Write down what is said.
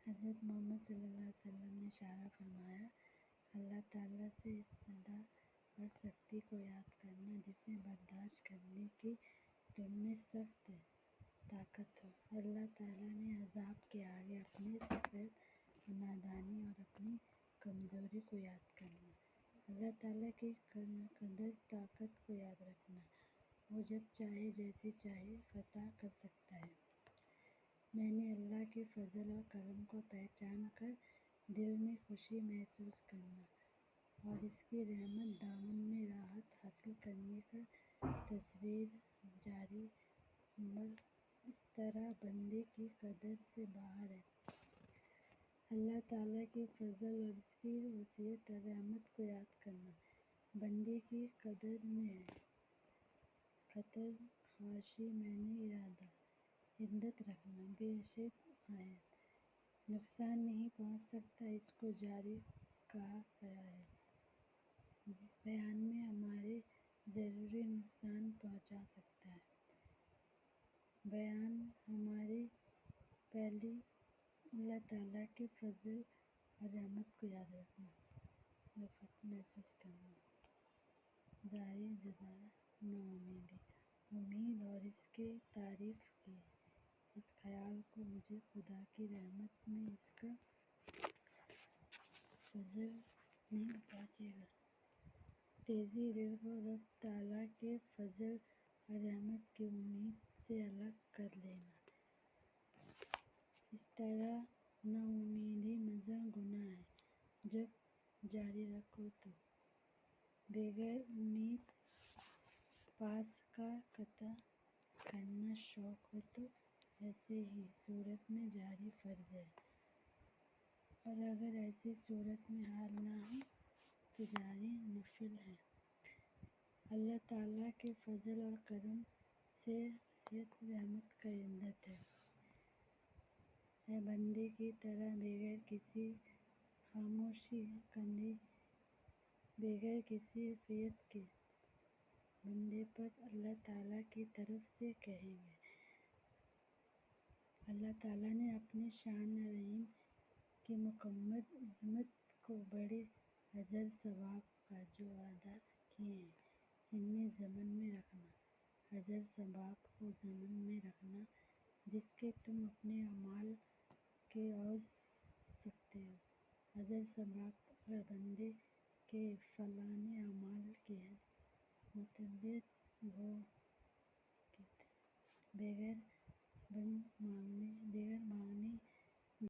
حضرت محمد صلی اللہ علیہ وسلم نے اشارہ فرمایا، اللہ تعالیٰ سے استدعا اور سختی کو یاد کرنا جسے برداشت کرنے کی تم میں سخت طاقت ہو۔ اللہ تعالیٰ نے عذاب کے آگے اپنی سفید اور نادانی اور اپنی کمزوری کو یاد کرنا، اللہ تعالیٰ کی قدر طاقت کو یاد رکھنا۔ وہ جب چاہے جیسے چاہے فتح کر سکتا ہے۔ میں نے اللہ کے فضل اور کرم کو پہچان کر دل میں خوشی محسوس کرنا اور اس کی رحمت دامن میں راحت حاصل کرنے کا تصور جاری اس طرح بندے کی قدر سے باہر ہے۔ اللہ تعالیٰ کے فضل اور اس کی وسعت اور رحمت کو یاد کرنا بندے کی قدر میں ہے۔ خطر خاشی میں نے ارادہ عدت رکھنا بے شک آیت نقصان نہیں پہنچ سکتا اس کو جاری کہا گیا ہے جس بیان میں ہمارے ضروری نقصان پہنچا سکتا ہے۔ بیان ہماری پہلی اللہ تعالیٰ کے فضل اور رحمت کو یاد رکھنا، رفعت محسوس کرنا، جاری زدہ نا امیدی امید اور اس کی تعریف کی اس خیال کو مجھے خدا کی رحمت میں اس کا فضل نہیں پہنچے گا۔ تیزی دل کو رب تعالیٰ کے فضل اور رحمت کی امید سے الگ کر لینا۔ اس طرح نا امیدی محض گناہ ہے۔ جب جاری رکھو تو بغیر امید پاس کا قطع کرنا شوق ہو تو ایسے ہی صورت میں جاری فرض ہے، اور اگر ایسی صورت میں حال نہ ہو تو جاری نفل ہے۔ اللہ تعالیٰ کے فضل اور کرم سے وسعت رحمت کا عدت ہے۔ اے بندے کی طرح بغیر کسی خاموشی کندھی بغیر کسی کیفیت کے بندے پر اللہ تعالیٰ کی طرف سے کہیں گے۔ اللہ تعالیٰ نے اپنی شان رحیم کی مکمل عظمت کو بڑے اجر ثواب کا جو وعدہ کیے ہیں ان میں ضمن میں رکھنا، اجر ثواب کو ضمن میں رکھنا جس کے تم اپنے اعمال کے عوض سکتے ہو۔ اجر ثواب اگر بندے کے فعلانہ اعمال کے مطابق ہو بغیر مانگنے